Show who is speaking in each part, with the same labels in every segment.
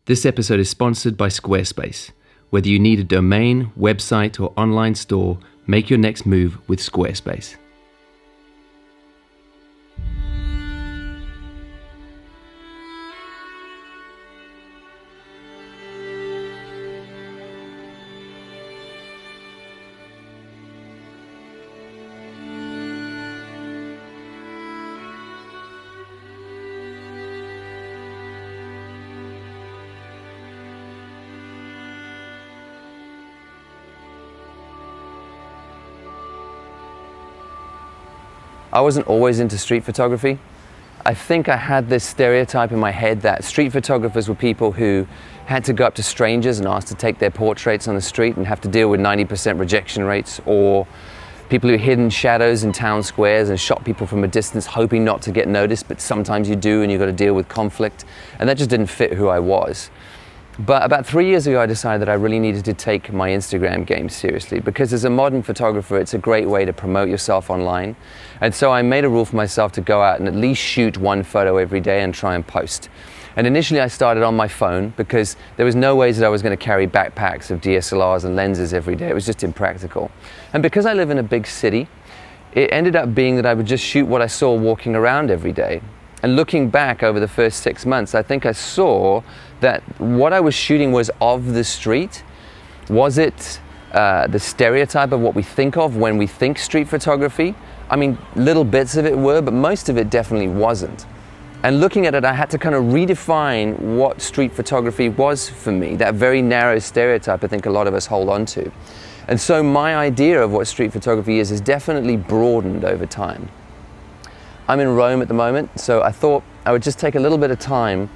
Speaker 1: This episode is sponsored by Squarespace. Whether you need a domain, website, or online store, make your next move with Squarespace.
Speaker 2: I wasn't always into street photography. I think I had this stereotype in my head that street photographers were people who had to go up to strangers and ask to take their portraits on the street and have to deal with 90% rejection rates, or people who hid in shadows in town squares and shot people from a distance hoping not to get noticed, but sometimes you do and you've got to deal with conflict. And that just didn't fit who I was. But about 3 years ago, I decided that I really needed to take my Instagram game seriously, because as a modern photographer, it's a great way to promote yourself online. And so I made a rule for myself to go out and at least shoot one photo every day and try and post. And initially I started on my phone because there was no ways that I was going to carry backpacks of DSLRs and lenses every day. It was just impractical. And because I live in a big city, it ended up being that I would just shoot what I saw walking around every day. And looking back over the first 6 months, I think I saw that what I was shooting was of the street. Was it the stereotype of what we think of when we think street photography? I mean, little bits of it were, but most of it definitely wasn't. And looking at it, I had to kind of redefine what street photography was for me, that very narrow stereotype I think a lot of us hold on to. And so my idea of what street photography is definitely broadened over time. I'm in Rome at the moment, so I thought I would just take a little bit of time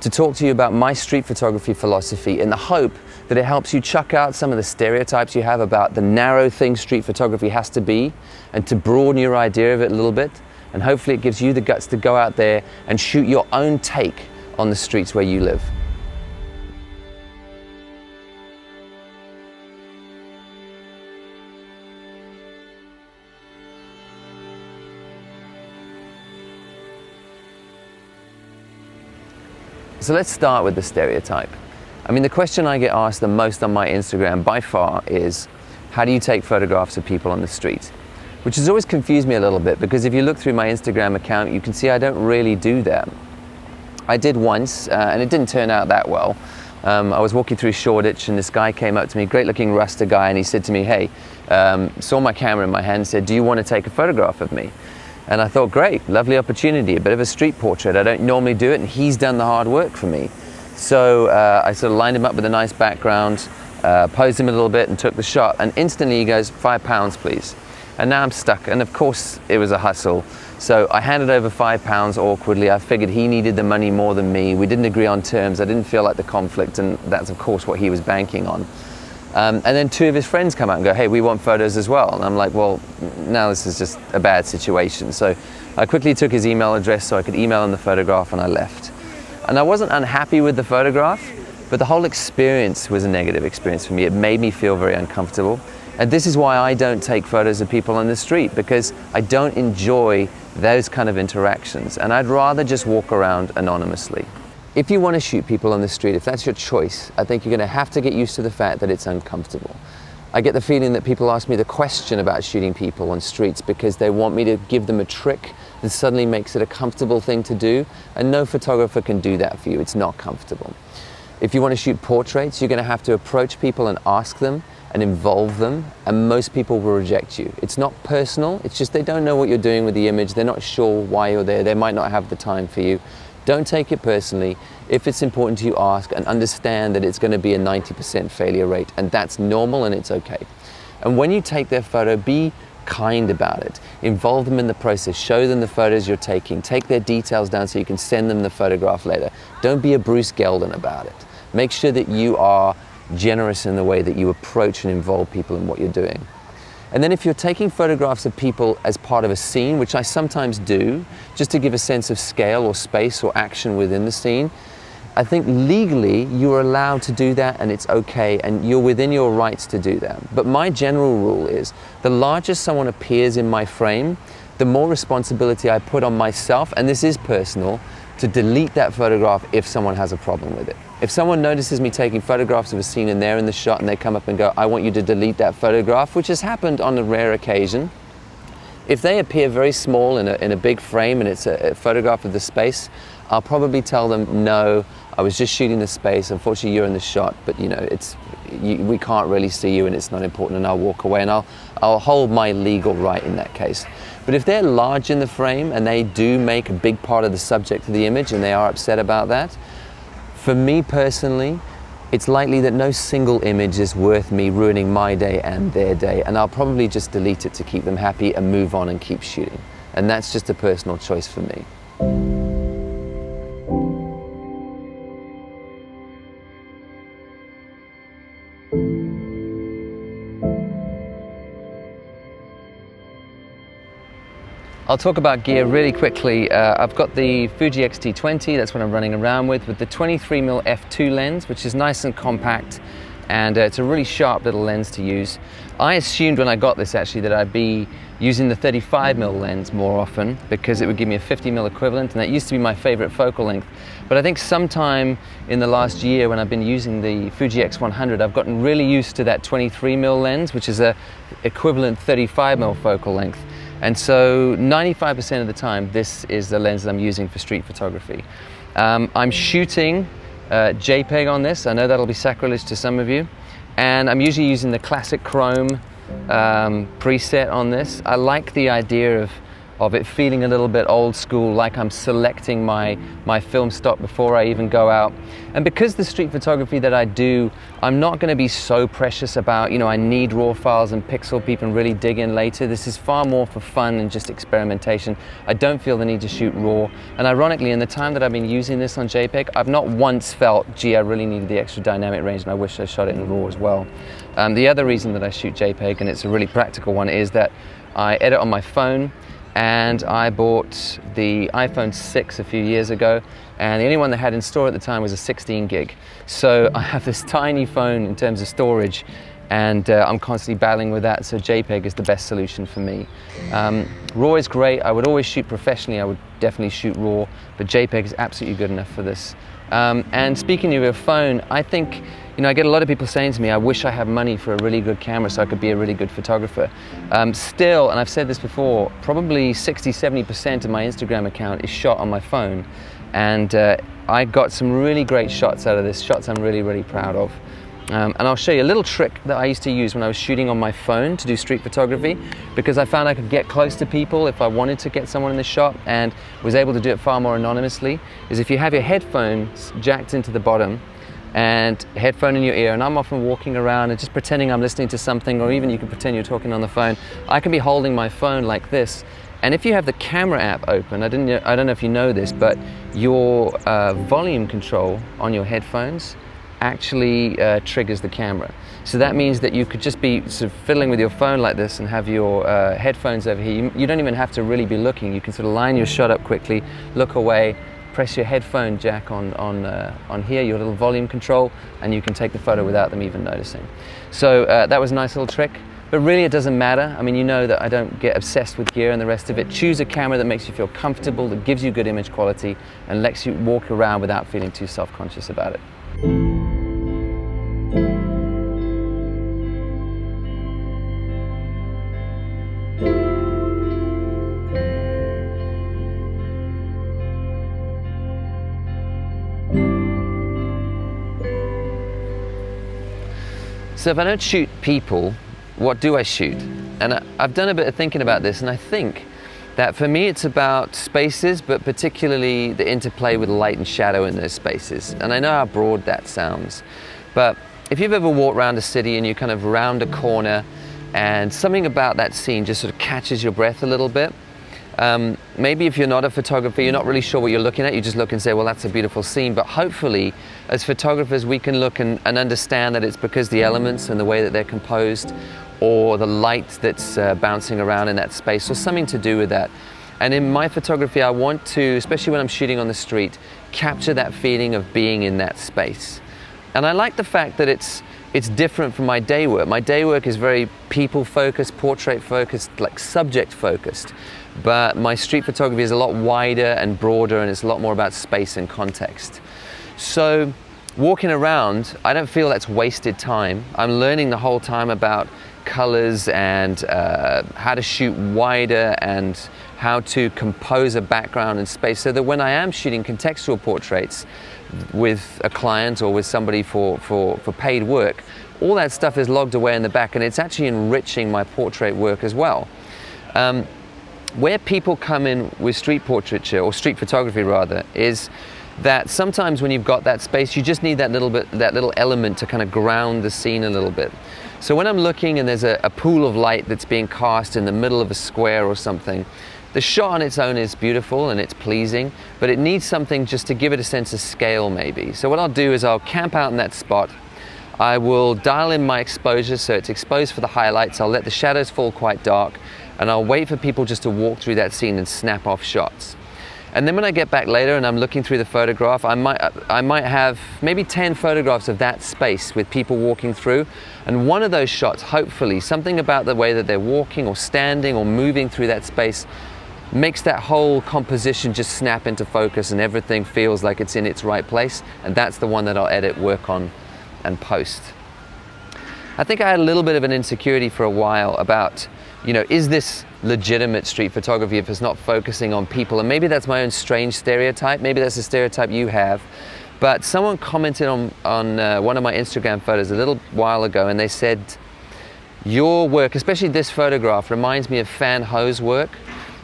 Speaker 2: to talk to you about my street photography philosophy in the hope that it helps you chuck out some of the stereotypes you have about the narrow thing street photography has to be, and to broaden your idea of it a little bit. And hopefully it gives you the guts to go out there and shoot your own take on the streets where you live. So let's start with the stereotype. I mean, the question I get asked the most on my Instagram by far is, how do you take photographs of people on the street? Which has always confused me a little bit, because if you look through my Instagram account, you can see I don't really do that. I did once, and it didn't turn out that well. I was walking through Shoreditch and this guy came up to me, great looking Rasta guy, and he said to me, hey, saw my camera in my hand and said, do you want to take a photograph of me? And I thought, great, lovely opportunity, a bit of a street portrait. I don't normally do it, and he's done the hard work for me. So I sort of lined him up with a nice background, posed him a little bit and took the shot, and instantly he goes, £5 please. And now I'm stuck, and of course it was a hustle. So I handed over £5 awkwardly. I figured he needed the money more than me. We didn't agree on terms. I didn't feel like the conflict, and that's of course what he was banking on. And then two of his friends come out and go, hey, we want photos as well. And I'm like, well, now this is just a bad situation. So I quickly took his email address so I could email him the photograph, and I left. And I wasn't unhappy with the photograph, but the whole experience was a negative experience for me. It made me feel very uncomfortable. And this is why I don't take photos of people on the street, because I don't enjoy those kind of interactions. And I'd rather just walk around anonymously. If you want to shoot people on the street, if that's your choice, I think you're going to have to get used to the fact that it's uncomfortable. I get the feeling that people ask me the question about shooting people on streets because they want me to give them a trick that suddenly makes it a comfortable thing to do, and no photographer can do that for you. It's not comfortable. If you want to shoot portraits, you're going to have to approach people and ask them and involve them, and most people will reject you. It's not personal, it's just they don't know what you're doing with the image, they're not sure why you're there, they might not have the time for you. Don't take it personally. If it's important to you, ask, and understand that it's going to be a 90% failure rate, and that's normal and it's okay. And when you take their photo, be kind about it. Involve them in the process. Show them the photos you're taking. Take their details down so you can send them the photograph later. Don't be a Bruce Geldon about it. Make sure that you are generous in the way that you approach and involve people in what you're doing. And then if you're taking photographs of people as part of a scene, which I sometimes do, just to give a sense of scale or space or action within the scene, I think legally you are allowed to do that, and it's okay, and you're within your rights to do that. But my general rule is, the larger someone appears in my frame, the more responsibility I put on myself, and this is personal, to delete that photograph if someone has a problem with it. If someone notices me taking photographs of a scene and they're in the shot and they come up and go, I want you to delete that photograph, which has happened on a rare occasion. If they appear very small in a big frame and it's a photograph of the space, I'll probably tell them, no, I was just shooting the space. Unfortunately, you're in the shot, but you know, we can't really see you and it's not important, and I'll walk away, and I'll hold my legal right in that case. But if they're large in the frame and they do make a big part of the subject of the image and they are upset about that, for me personally, it's likely that no single image is worth me ruining my day and their day, and I'll probably just delete it to keep them happy and move on and keep shooting. And that's just a personal choice for me. I'll talk about gear really quickly. I've got the Fuji X-T20, that's what I'm running around with the 23mm f2 lens, which is nice and compact, and it's a really sharp little lens to use. I assumed when I got this actually that I'd be using the 35mm lens more often because it would give me a 50mm equivalent, and that used to be my favorite focal length. But I think sometime in the last year when I've been using the Fuji X100, I've gotten really used to that 23mm lens, which is a equivalent 35mm focal length. And so 95% of the time, this is the lens that I'm using for street photography. I'm shooting JPEG on this. I know that'll be sacrilege to some of you. And I'm usually using the classic chrome preset on this. I like the idea of it feeling a little bit old school, like I'm selecting my film stock before I even go out. And because the street photography that I do, I'm not going to be so precious about, you know, I need raw files and pixel peep and really dig in later. This is far more for fun and just experimentation. I don't feel the need to shoot raw. And ironically, in the time that I've been using this on JPEG, I've not once felt, gee, I really needed the extra dynamic range and I wish I shot it in raw as well. The other reason that I shoot JPEG, and it's a really practical one, is that I edit on my phone. And I bought the iPhone 6 a few years ago, and the only one they had in store at the time was a 16 gig. So I have this tiny phone in terms of storage, and I'm constantly battling with that, so JPEG is the best solution for me. RAW is great. I would always shoot professionally. I would definitely shoot RAW, but JPEG is absolutely good enough for this. And speaking of your phone, I think, you know, I get a lot of people saying to me, I wish I had money for a really good camera so I could be a really good photographer. Still, and I've said this before, probably 60–70% of my Instagram account is shot on my phone. And I got some really great shots out of this, shots I'm really, really proud of. And I'll show you a little trick that I used to use when I was shooting on my phone to do street photography, because I found I could get close to people if I wanted to get someone in the shot, and was able to do it far more anonymously, is if you have your headphones jacked into the bottom and headphone in your ear, and I'm often walking around and just pretending I'm listening to something, or even you can pretend you're talking on the phone. I can be holding my phone like this, and if you have the camera app open, I don't know if you know this, but your volume control on your headphones actually triggers the camera. So that means that you could just be sort of fiddling with your phone like this and have your headphones over here. You don't even have to really be looking. You can sort of line your shot up quickly, look away, press your headphone jack on here, your little volume control, and you can take the photo without them even noticing. So that was a nice little trick. But really it doesn't matter. I mean, you know that I don't get obsessed with gear and the rest of it. Choose a camera that makes you feel comfortable, that gives you good image quality, and lets you walk around without feeling too self-conscious about it. So if I don't shoot people, what do I shoot? And I've done a bit of thinking about this, and I think that for me it's about spaces, but particularly the interplay with light and shadow in those spaces. And I know how broad that sounds, but if you've ever walked around a city and you kind of round a corner and something about that scene just sort of catches your breath a little bit, maybe if you're not a photographer, you're not really sure what you're looking at, you just look and say, well, that's a beautiful scene. But hopefully, as photographers, we can look and understand that it's because the elements and the way that they're composed, or the light that's bouncing around in that space, or something to do with that. And in my photography, I want to, especially when I'm shooting on the street, capture that feeling of being in that space. And I like the fact that it's different from my day work. My day work is very people-focused, portrait-focused, like subject-focused. But my street photography is a lot wider and broader, and it's a lot more about space and context. So walking around, I don't feel that's wasted time. I'm learning the whole time about colors and how to shoot wider and how to compose a background and space, so that when I am shooting contextual portraits with a client or with somebody for paid work, all that stuff is logged away in the back, and it's actually enriching my portrait work as well. Where people come in with street portraiture, or street photography rather, is that sometimes when you've got that space, you just need that little element to kind of ground the scene a little bit. So when I'm looking and there's a pool of light that's being cast in the middle of a square or something, the shot on its own is beautiful and it's pleasing, but it needs something just to give it a sense of scale maybe. So what I'll do is I'll camp out in that spot. I will dial in my exposure so it's exposed for the highlights. I'll let the shadows fall quite dark, and I'll wait for people just to walk through that scene and snap off shots. And then when I get back later and I'm looking through the photograph, I might have maybe 10 photographs of that space with people walking through. And one of those shots, hopefully, something about the way that they're walking or standing or moving through that space makes that whole composition just snap into focus, and everything feels like it's in its right place. And that's the one that I'll edit, work on, and post. I think I had a little bit of an insecurity for a while about, is this legitimate street photography if it's not focusing on people? And maybe that's my own strange stereotype. Maybe that's a stereotype you have. But someone commented on one of my Instagram photos a little while ago, and they said, your work, especially this photograph, reminds me of Fan Ho's work.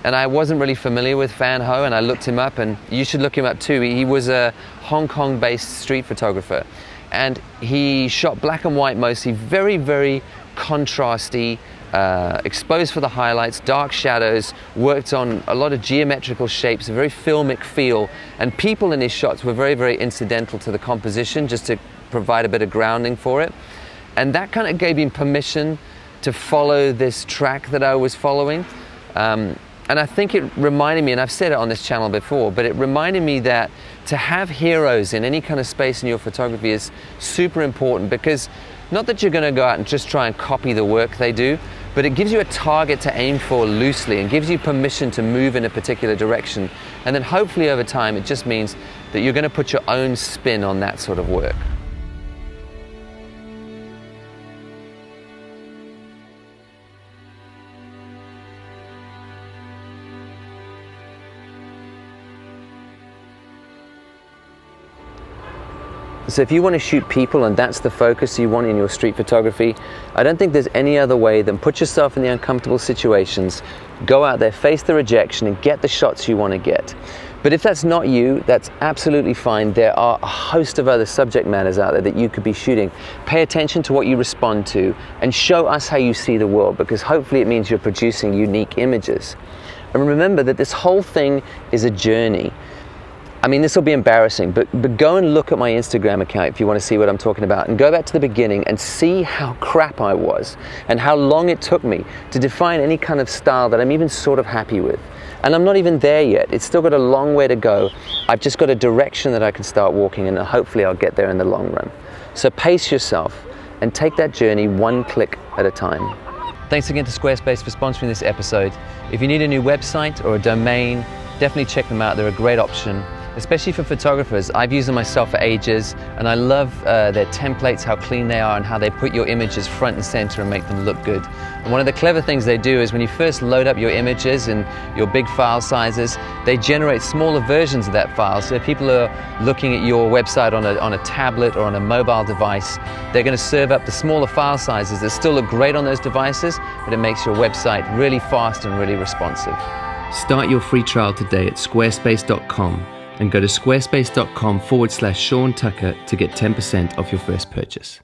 Speaker 2: And I wasn't really familiar with Fan Ho, and I looked him up, and you should look him up too. He was a Hong Kong-based street photographer, and he shot black and white mostly, very, very contrasty, exposed for the highlights, dark shadows, worked on a lot of geometrical shapes, a very filmic feel, and people in his shots were very, very incidental to the composition, just to provide a bit of grounding for it. And that kind of gave him permission to follow this track that I was following. And I think it reminded me, and I've said it on this channel before, but it reminded me that to have heroes in any kind of space in your photography is super important, because not that you're going to go out and just try and copy the work they do, but it gives you a target to aim for loosely and gives you permission to move in a particular direction. And then hopefully over time, it just means that you're going to put your own spin on that sort of work. So if you want to shoot people and that's the focus you want in your street photography, I don't think there's any other way than put yourself in the uncomfortable situations, go out there, face the rejection, and get the shots you want to get. But if that's not you, that's absolutely fine. There are a host of other subject matters out there that you could be shooting. Pay attention to what you respond to and show us how you see the world, because hopefully it means you're producing unique images. And remember that this whole thing is a journey. I mean, this will be embarrassing, but go and look at my Instagram account if you want to see what I'm talking about, and go back to the beginning and see how crap I was and how long it took me to define any kind of style that I'm even sort of happy with. And I'm not even there yet. It's still got a long way to go. I've just got a direction that I can start walking in, and hopefully I'll get there in the long run. So pace yourself and take that journey one click at a time. Thanks again to Squarespace for sponsoring this episode. If you need a new website or a domain, definitely check them out. They're a great option, especially for photographers. I've used them myself for ages, and I love their templates, how clean they are, and how they put your images front and center and make them look good. And one of the clever things they do is when you first load up your images and your big file sizes, they generate smaller versions of that file. So if people are looking at your website on a tablet or on a mobile device, they're going to serve up the smaller file sizes that still look great on those devices, but it makes your website really fast and really responsive.
Speaker 1: Start your free trial today at squarespace.com. and go to squarespace.com/Sean Tucker to get 10% off your first purchase.